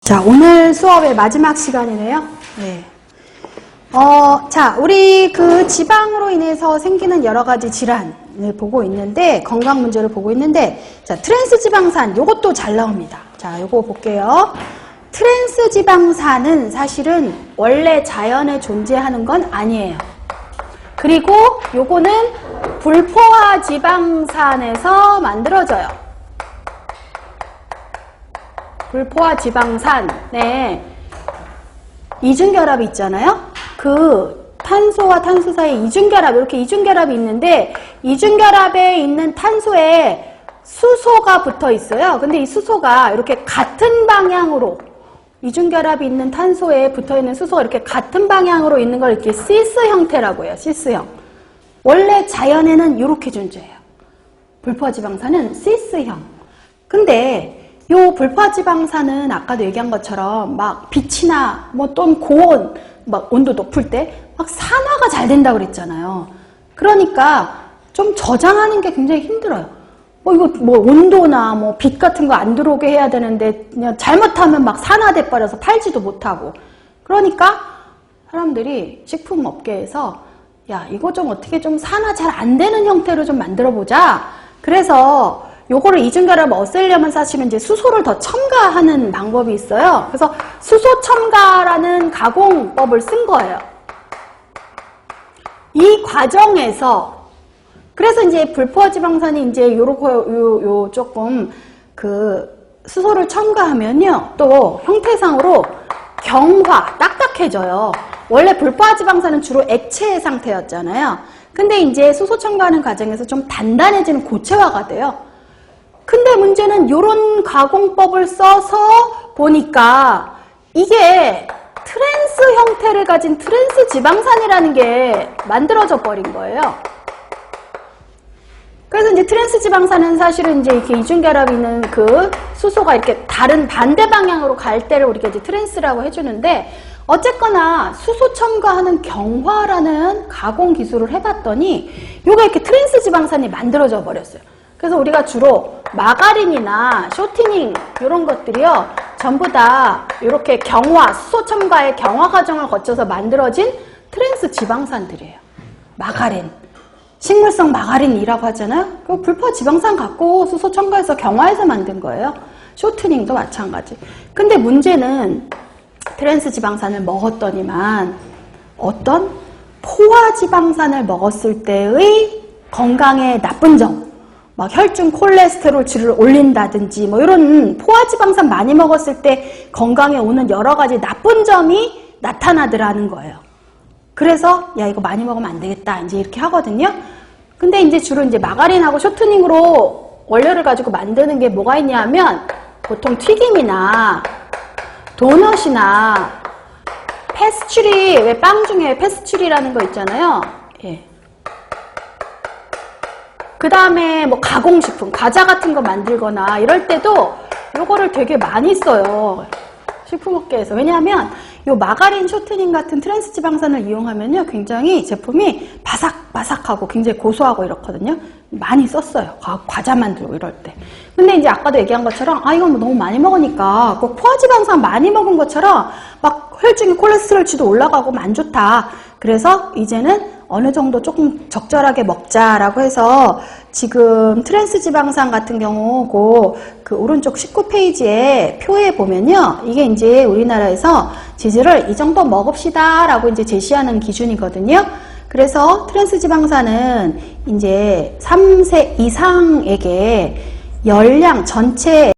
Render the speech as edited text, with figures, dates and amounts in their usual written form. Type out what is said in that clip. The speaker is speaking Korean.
자, 오늘 수업의 마지막 시간이네요. 네. 자, 우리 그 지방으로 인해서 생기는 여러 가지 질환을 보고 있는데, 건강 문제를 보고 있는데, 자, 트랜스 지방산, 요것도 잘 나옵니다. 자, 요거 볼게요. 트랜스 지방산은 사실은 원래 자연에 존재하는 건 아니에요. 그리고 요거는 불포화 지방산에서 만들어져요. 불포화 지방산, 네. 이중결합이 있잖아요. 그 탄소와 탄소 사이에 이중결합, 이렇게 이중결합이 있는데, 이중결합에 있는 탄소에 수소가 붙어 있어요. 근데 이 수소가 이렇게 같은 방향으로, 이중결합이 있는 탄소에 붙어 있는 수소가 이렇게 같은 방향으로 있는 걸 이렇게 시스 형태라고 해요. 시스형. 원래 자연에는 이렇게 존재해요. 불포화 지방산은 시스형. 근데 요 불포화지방산은 아까도 얘기한 것처럼 막 빛이나 뭐 또는 고온, 막 온도 높을 때 막 산화가 잘 된다고 그랬잖아요. 그러니까 좀 저장하는 게 굉장히 힘들어요. 뭐 이거 뭐 온도나 뭐 빛 같은 거 안 들어오게 해야 되는데 그냥 잘못하면 막 산화돼 버려서 팔지도 못하고. 그러니까 사람들이 식품업계에서 야, 이거 좀 어떻게 좀 산화 잘 안 되는 형태로 좀 만들어 보자. 그래서 요거를 이중결합을 없애려면 사실은 이제 수소를 더 첨가하는 방법이 있어요. 그래서 수소 첨가라는 가공법을 쓴 거예요. 이 과정에서 그래서 이제 불포화 지방산이 이제 요렇게 조금 그 수소를 첨가하면요. 또 형태상으로 경화, 딱딱해져요. 원래 불포화 지방산은 주로 액체 상태였잖아요. 근데 이제 수소 첨가하는 과정에서 좀 단단해지는 고체화가 돼요. 근데 문제는 이런 가공법을 써서 보니까 이게 트랜스 형태를 가진 트랜스 지방산이라는 게 만들어져 버린 거예요. 그래서 이제 트랜스 지방산은 사실은 이제 이렇게 이중결합이 있는 그 수소가 이렇게 다른 반대 방향으로 갈 때를 우리가 이제 트랜스라고 해주는데, 어쨌거나 수소 첨가하는 경화라는 가공 기술을 해봤더니 요가 이렇게 트랜스 지방산이 만들어져 버렸어요. 그래서 우리가 주로 마가린이나 쇼티닝 이런 것들이요, 전부 다 이렇게 경화, 수소 첨가의 경화 과정을 거쳐서 만들어진 트랜스 지방산들이에요. 마가린, 식물성 마가린이라고 하잖아요. 그 불포화 지방산 갖고 수소 첨가해서 경화해서 만든 거예요. 쇼트닝도 마찬가지. 근데 문제는 트랜스 지방산을 먹었더니만 어떤 포화 지방산을 먹었을 때의 건강에 나쁜 점, 막 혈중 콜레스테롤치를 올린다든지 뭐 이런 포화지방산 많이 먹었을 때 건강에 오는 여러 가지 나쁜 점이 나타나더라는 거예요. 그래서 야, 이거 많이 먹으면 안 되겠다 이제 이렇게 하거든요. 근데 이제 주로 이제 마가린하고 쇼트닝으로 원료를 가지고 만드는 게 뭐가 있냐면 보통 튀김이나 도넛이나 페스츄리, 왜 빵 중에 페스츄리라는 거 있잖아요. 예. 그 다음에 뭐 가공식품, 과자 같은 거 만들거나 이럴 때도 요거를 되게 많이 써요. 식품업계에서. 왜냐하면 요 마가린, 쇼트닝 같은 트랜스 지방산을 이용하면요, 굉장히 제품이 바삭바삭하고 굉장히 고소하고 이렇거든요. 많이 썼어요. 과자 만들고 이럴 때. 근데 이제 아까도 얘기한 것처럼 이건 뭐 너무 많이 먹으니까 꼭 포화지방산 많이 먹은 것처럼 막 혈중의 콜레스테롤치도 올라가고 안 좋다. 그래서 이제는 어느 정도 조금 적절하게 먹자라고 해서 지금 트랜스 지방산 같은 경우 그 오른쪽 19페이지에 표에 보면요, 이게 이제 우리나라에서 지지를 이 정도 먹읍시다 라고 이제 제시하는 기준이거든요. 그래서 트랜스 지방산은 이제 3세 이상에게 열량 전체